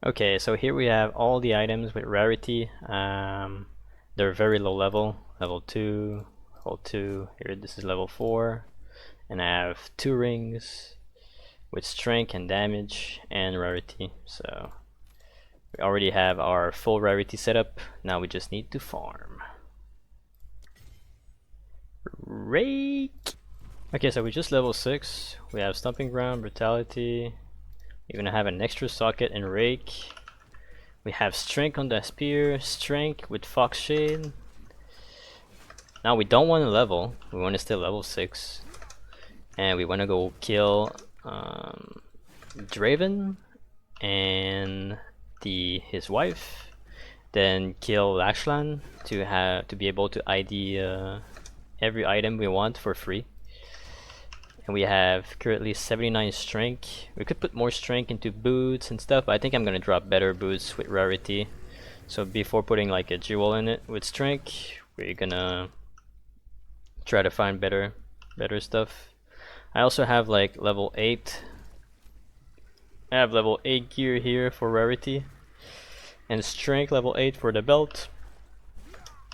Okay, so here we have all the items with rarity. They're very low level, level 2, level 2, here this is level 4, and I have 2 rings with strength and damage and rarity. So we already have our full rarity setup, now we just need to farm. Rake! Okay, so we just level 6, we have Stomping Ground, Brutality, we're gonna have an extra socket and Rake. We have strength on the spear, strength with Fox Shade. Now we don't want to level, we want to stay level 6. And we want to go kill Draven and his wife. Then kill Lashlan to be able to ID every item we want for free. And we have currently 79 strength. We could put more strength into boots and stuff, but I think I'm gonna drop better boots with rarity. So before putting like a jewel in it with strength, we're gonna try to find better stuff. I also have like level 8. I have level 8 gear here for rarity. And strength level 8 for the belt.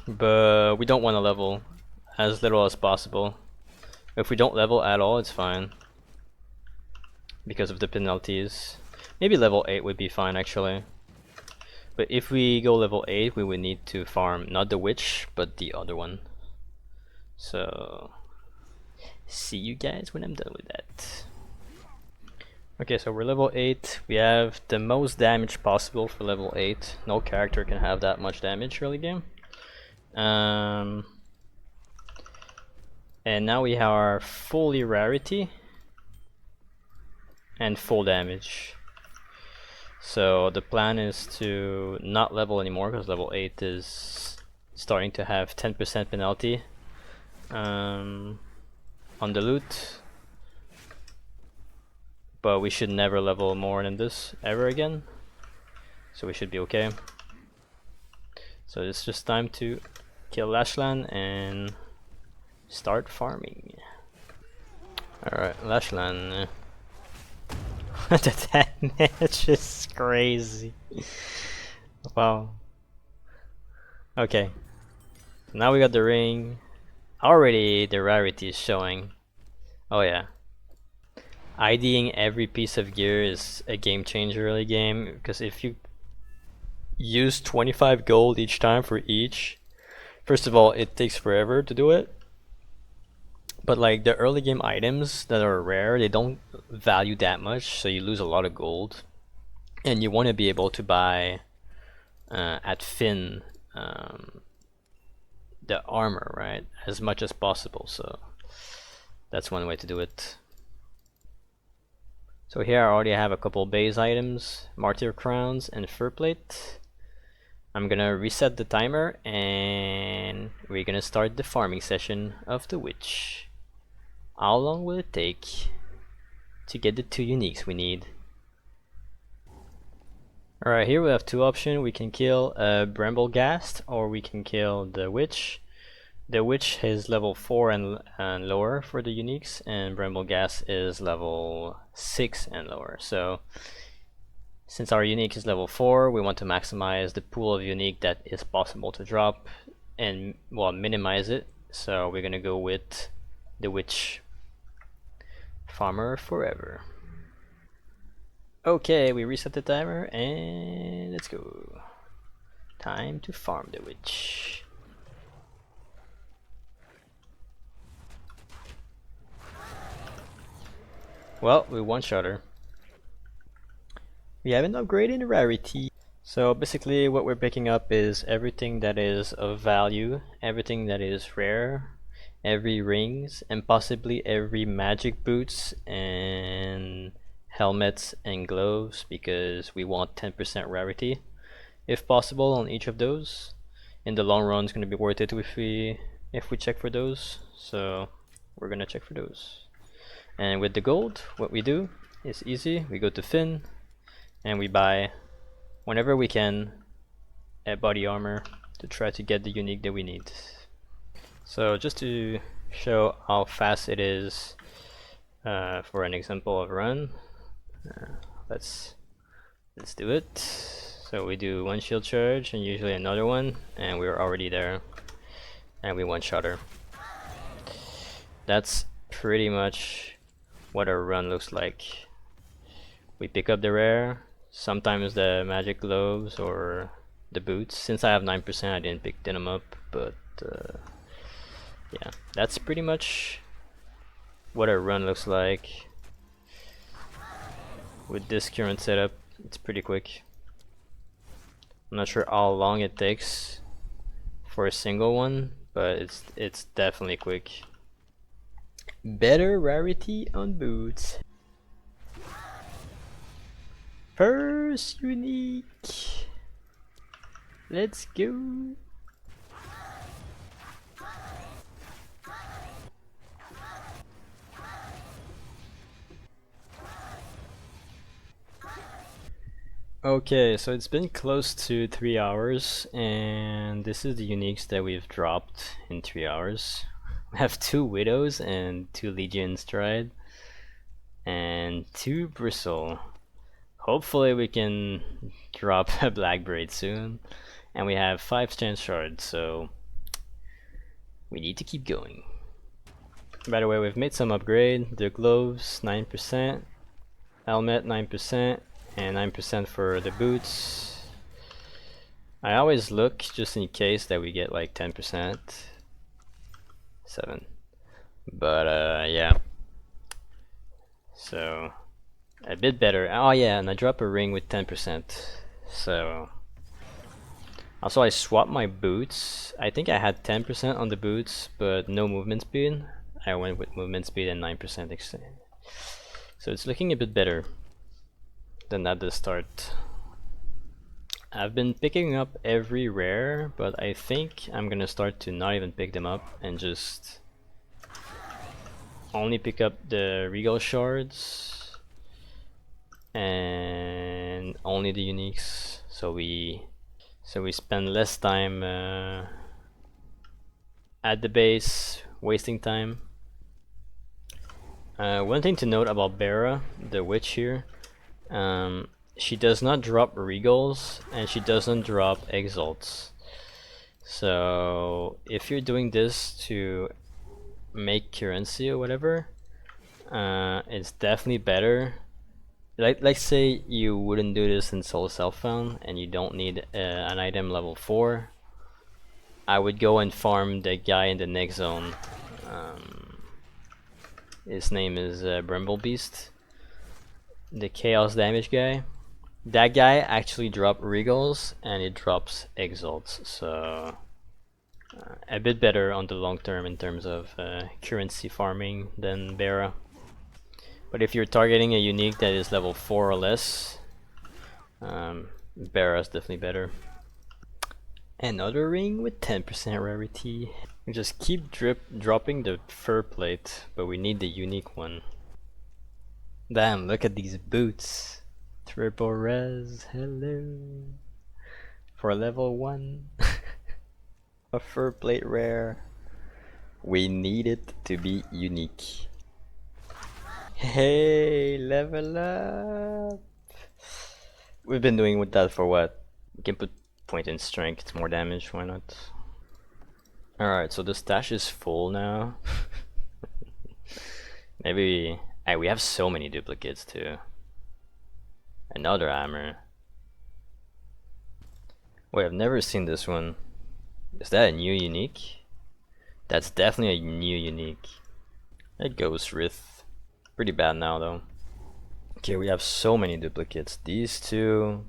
But we don't want to level as little as possible. If we don't level at all, it's fine. Because of the penalties. Maybe level 8 would be fine actually. But if we go level 8, we would need to farm not the witch, but the other one. So see you guys when I'm done with that. Okay, so we're level 8. We have the most damage possible for level 8. No character can have that much damage early game. And now we have our fully rarity and full damage. So the plan is to not level anymore because level 8 is starting to have 10% penalty on the loot. But we should never level more than this ever again. So we should be okay. So it's just time to kill Lashlan and start farming. Alright, Lashlan. That match is crazy. Wow. Okay. Now we got the ring. Already the rarity is showing. Oh yeah. IDing every piece of gear is a game changer early game, because if you use 25 gold each time for each, first of all, it takes forever to do it. But like the early game items that are rare, they don't value that much, so you lose a lot of gold. And you want to be able to buy at Finn the armor, right? As much as possible, so that's one way to do it. So here I already have a couple base items, Martyr Crowns and Fur Plate. I'm gonna reset the timer and we're gonna start the farming session of the witch. How long will it take to get the 2 uniques we need? Alright, here we have 2 options. We can kill Bramblegast or we can kill the witch. The witch is level 4 and lower for the uniques, and Bramblegast is level 6 and lower. So since our unique is level 4, we want to maximize the pool of unique that is possible to drop and, well, minimize it. So we're gonna go with the witch. Farmer forever. Okay, we reset the timer and let's go. Time to farm the witch. Well, we one-shot her. We haven't upgraded rarity. So basically what we're picking up is everything that is of value, everything that is rare, every rings, and possibly every magic boots and helmets and gloves, because we want 10% rarity if possible on each of those. In the long run, it's going to be worth it if we check for those, so we're gonna check for those. And with the gold, what we do is easy. We go to Finn and we buy whenever we can a body armor to try to get the unique that we need. So just to show how fast it is for an example of run, let's Let's do it. So we do one shield charge and usually another one, and we're already there. And we one-shot her. That's pretty much what our run looks like. We pick up the rare, sometimes the magic gloves or the boots. Since I have 9%, I didn't pick them up, but yeah, that's pretty much what our run looks like. With this current setup, it's pretty quick. I'm not sure how long it takes for a single one, but it's definitely quick. Better rarity on boots. First unique. Let's go. Okay, so it's been close to 3 hours, and this is the uniques that we've dropped in 3 hours. We have 2 Widows and 2 Legion Stride, and 2 Bristle. Hopefully we can drop a Black Braid soon, and we have 5 Chance Shards, so we need to keep going. By the way, we've made some upgrade. The gloves, 9%, helmet, 9%, and 9% for the boots. I always look just in case that we get like 10%. 7. But yeah. So a bit better. Oh yeah, and I drop a ring with 10%. So also I swapped my boots. I think I had 10% on the boots, but no movement speed. I went with movement speed and 9% extent. So it's looking a bit better than at the start. I've been picking up every rare, but I think I'm gonna start to not even pick them up and just only pick up the Regal Shards and only the uniques, so we spend less time at the base wasting time. One thing to note about Bera, the witch here, she does not drop regals and she doesn't drop exalts. So if you're doing this to make currency or whatever, it's definitely better. Let's say you wouldn't do this in Soul Self-Found and you don't need an item level 4. I would go and farm the guy in the next zone. His name is Brimblebeast, the chaos damage guy. That guy actually drops regals and it drops exalts, so a bit better on the long term in terms of currency farming than Bera. But if you're targeting a unique that is level 4 or less, Bera is definitely better. Another ring with 10% rarity. We just keep dropping the fur plate, but we need the unique one. Damn, look at these boots. Triple res, hello. For level 1. A fur plate rare. We need it to be unique. Hey, level up. We've been doing with that for what? We can put point in strength, more damage, why not? Alright, so the stash is full now. Maybe we have so many duplicates too. Another hammer. Wait, I've never seen this one. Is that a new unique? That's definitely a new unique. It goes Rith. Pretty bad now though. Okay, we have so many duplicates. These two.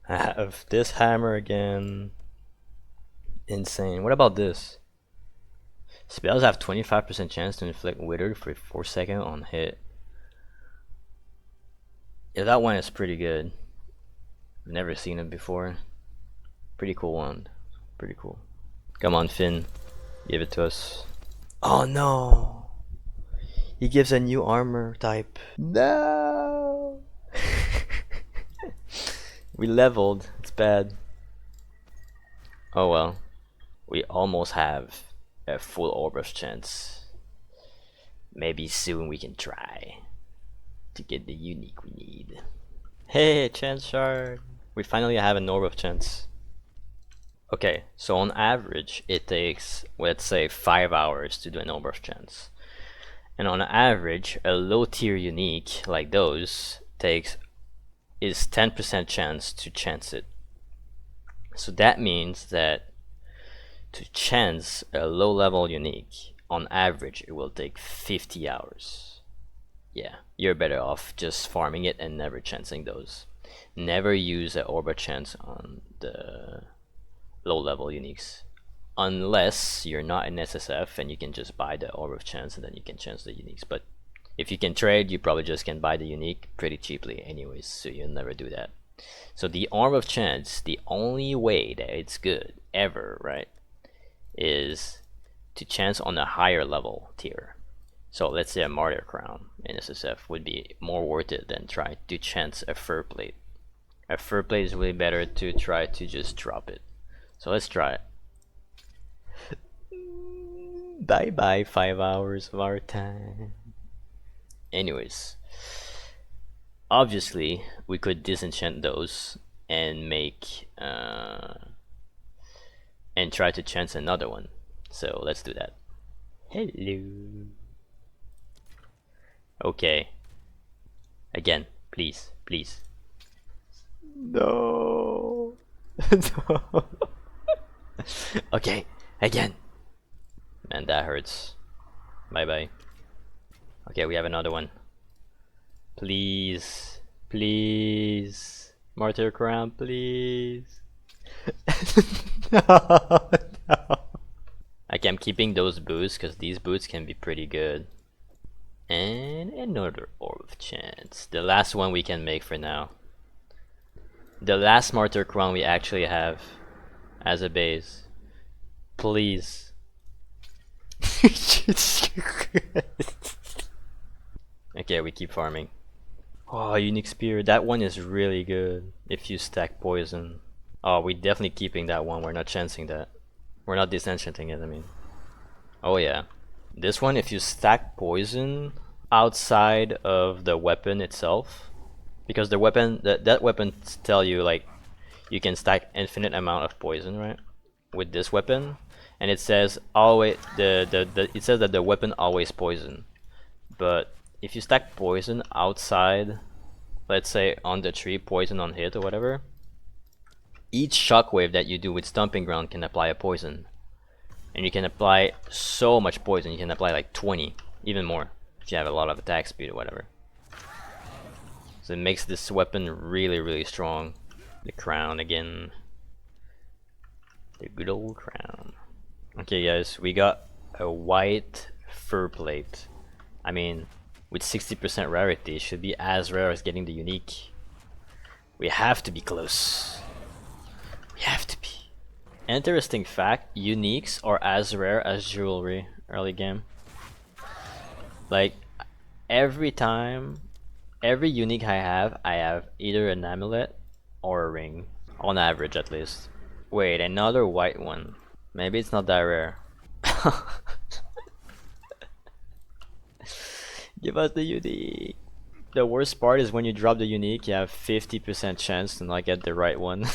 I have this hammer again. Insane. What about this? Spells have 25% chance to inflict Wither for 4 seconds on hit. Yeah, that one is pretty good. I've never seen it before. Pretty cool one. Pretty cool. Come on, Finn. Give it to us. Oh no! He gives a new armor type. No! We leveled. It's bad. Oh well. We almost have a full Orbrush chance. Maybe soon we can try to get the unique we need. Hey, chance shard! We finally have an orb of chance. Okay, so on average, it takes, let's say, 5 hours to do an orb of chance. And on average, a low tier unique like those is 10% chance to chance it. So that means that to chance a low level unique, on average, it will take 50 hours. Yeah, you're better off just farming it and never chancing those. Never use an orb of chance on the low level uniques. Unless you're not in SSF and you can just buy the orb of chance and then you can chance the uniques. But if you can trade, you probably just can buy the unique pretty cheaply anyways, so you'll never do that. So the orb of chance, the only way that it's good ever, right, is to chance on a higher level tier. So let's say a martyr crown in SSF would be more worth it than try to chance a fur plate. A fur plate is way better to try to just drop it. So let's try it. Bye bye 5 hours of our time. Anyways, obviously we could disenchant those and make and try to chance another one. So let's do that. Hello. Okay. Again, please, please. No. No. Okay, again. Man, that hurts. Bye bye. Okay, we have another one. Please, please. Martyr crown, please. No, no. Okay, I'm keeping those boots because these boots can be pretty good. And another orb of chance. The last one we can make for now. The last martyr crown we actually have as a base. Please. Okay, we keep farming. Oh, unique spear. That one is really good if you stack poison. Oh, we're definitely keeping that one. We're not chancing that. We're not disenchanting it, I mean. Oh yeah. This one, if you stack poison outside of the weapon itself, because the weapon, that weapon tell you like you can stack infinite amount of poison, right? With this weapon, and it says always it says that the weapon always poison. But if you stack poison outside, let's say on the tree, poison on hit or whatever, each shockwave that you do with stomping ground can apply a poison. And you can apply so much poison, you can apply like 20, even more, if you have a lot of attack speed or whatever. So it makes this weapon really, really strong. The crown again. The good old crown. Okay guys, we got a white fur plate. I mean, with 60% rarity, it should be as rare as getting the unique. We have to be close. We have to be. Interesting fact, uniques are as rare as jewelry early game. Like, every time, every unique I have either an amulet or a ring. On average at least. Wait, another white one. Maybe it's not that rare. Give us the unique. The worst part is when you drop the unique, you have 50% chance to not get the right one.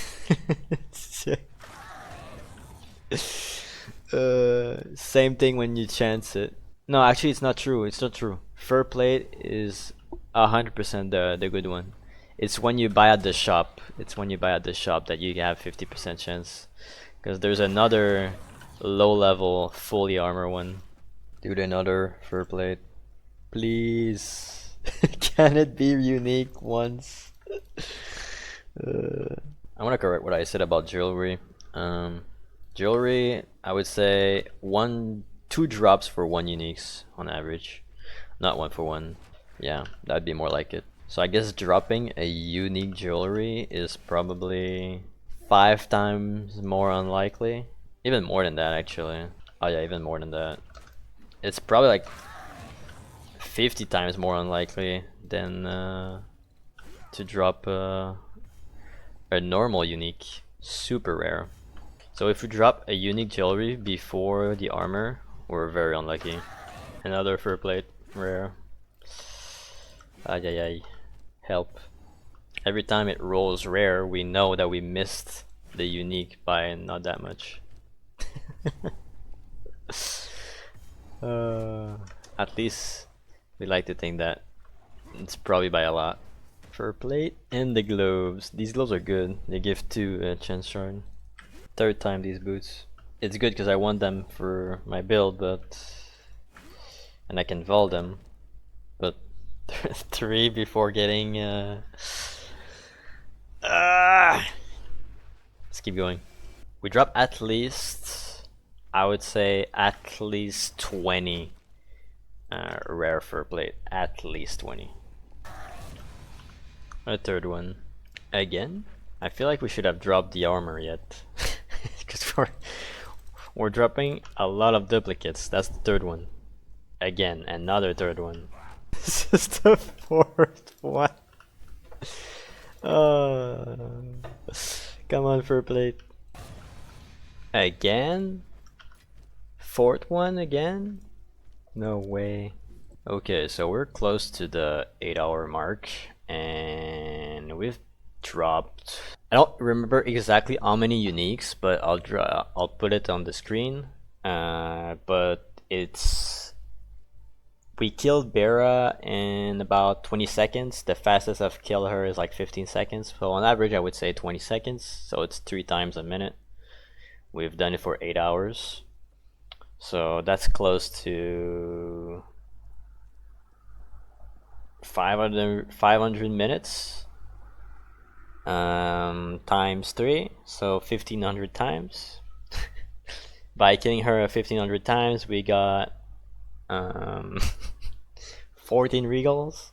Same thing when you chance it. No, actually, it's not true. It's not true. Fur plate is 100% the good one. It's when you buy at the shop. It's when you buy at the shop that you have 50% chance. Because there's another low level fully armor one. Dude, another fur plate. Please. Can it be unique once? I want to correct what I said about jewelry. Jewelry, I would say 2 drops for 1 uniques on average. Not 1 for 1. Yeah, that'd be more like it. So I guess dropping a unique jewelry is probably 5 times more unlikely. Even more than that actually. Oh yeah, even more than that. It's probably like 50 times more unlikely than to drop a normal unique. Super rare. So if we drop a unique jewelry before the armor, we're very unlucky. Another fur plate, rare. Ay ay ay. Help. Every time it rolls rare, we know that we missed the unique by not that much. uh, at least we like to think that it's probably by a lot. Fur plate and the gloves. These gloves are good. They give 2 chance shard. Third time these boots. It's good because I want them for my build, and I can vol them. But 3 before getting. Let's keep going. We drop at least, I would say, at least 20 rare fur plate. At least 20. A third one. Again? I feel like we should have dropped the armor yet. Because we're dropping a lot of duplicates. That's the third one. Again, another third one. This is the fourth one. Come on, fur plate. Again? Fourth one again? No way. Okay, so we're close to the 8-hour mark, and we've dropped. I don't remember exactly how many uniques, but I'll put it on the screen. But we killed Bera in about 20 seconds. The fastest I've killed her is like 15 seconds. So on average, I would say 20 seconds. So it's 3 times a minute. We've done it for 8 hours. So that's close to 500 minutes times 3, so 1500 times. By killing her 1500 times, we got 14 regals,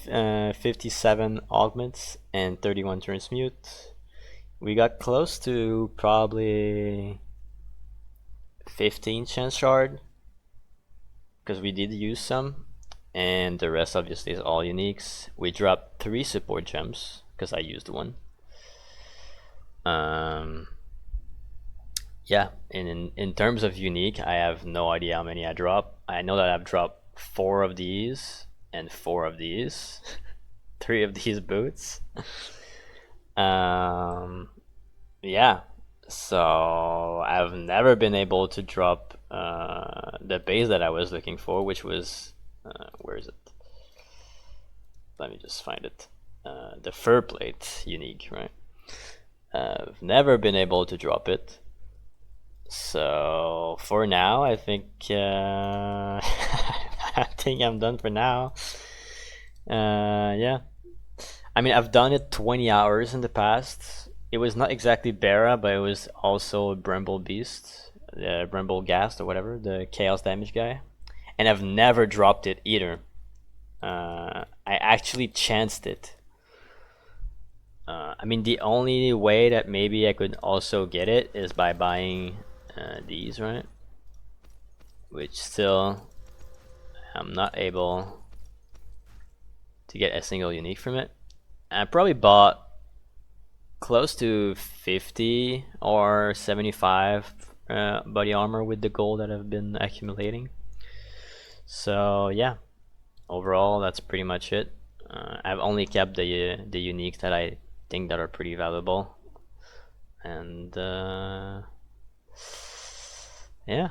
57 augments, and 31 transmute. We got close to probably 15 chance shard because we did use some, and the rest obviously is all uniques. We dropped 3 support gems because I used one. Yeah, and in terms of unique, I have no idea how many I dropped. I know that I've dropped 4 of these and 4 of these, 3 of these boots. Yeah, so I've never been able to drop the base that I was looking for, which was where is it? Let me just find it. The fur plate unique, right? I've never been able to drop it. So for now, I think I think I'm done for now. Yeah, I mean, I've done it 20 hours in the past. It was not exactly Bera, but it was also Bramble Beast, Bramble Ghast or whatever, the Chaos Damage guy. And I've never dropped it either. I actually chanced it. I mean, the only way that maybe I could also get it is by buying these, right? Which still, I'm not able to get a single unique from it. I probably bought close to 50 or 75 body armor with the gold that I've been accumulating. So yeah, overall that's pretty much it. I've only kept the uniques that I think that are pretty valuable, and yeah.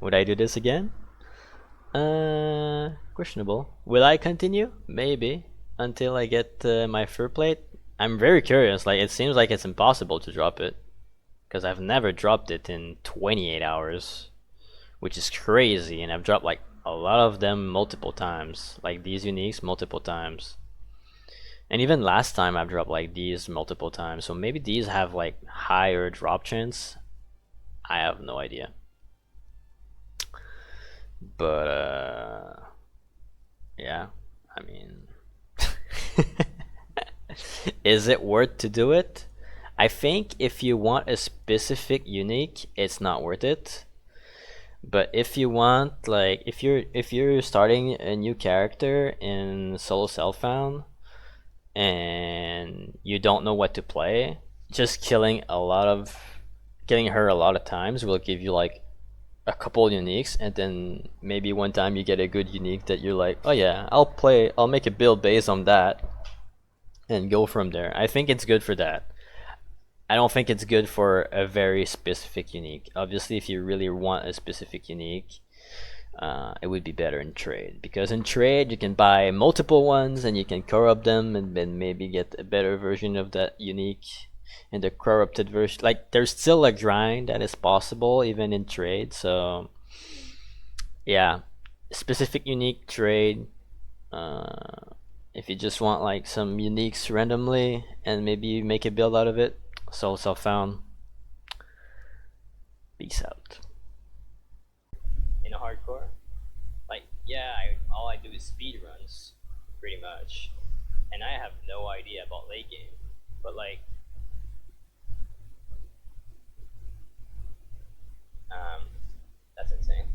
Would I do this again? Questionable. Will I continue? Maybe, until I get my fur plate. I'm very curious. Like, it seems like it's impossible to drop it, because I've never dropped it in 28 hours, which is crazy, and I've dropped like a lot of them multiple times, like these uniques multiple times. And even last time I've dropped like these multiple times, so maybe these have like higher drop chance. I have no idea. But yeah, I mean, is it worth to do it? I think if you want a specific unique, it's not worth it. But if you want, like, if you're starting a new character in solo self-found and you don't know what to play, just killing her a lot of times will give you like a couple uniques, and then maybe one time you get a good unique that you're like, oh yeah, I'll make a build based on that and go from there. I think it's good for that. I don't think it's good for a very specific unique. Obviously, if you really want a specific unique, it would be better in trade, because in trade you can buy multiple ones and you can corrupt them and then maybe get a better version of that unique in the corrupted version. Like, there's still a grind that is possible even in trade. So yeah, specific unique trade. uh, if you just want like some uniques randomly and maybe you make a build out of it, so self found. Peace out. In a hardcore, like, yeah, all I do is speed runs, pretty much, and I have no idea about late game. But like, um, that's insane.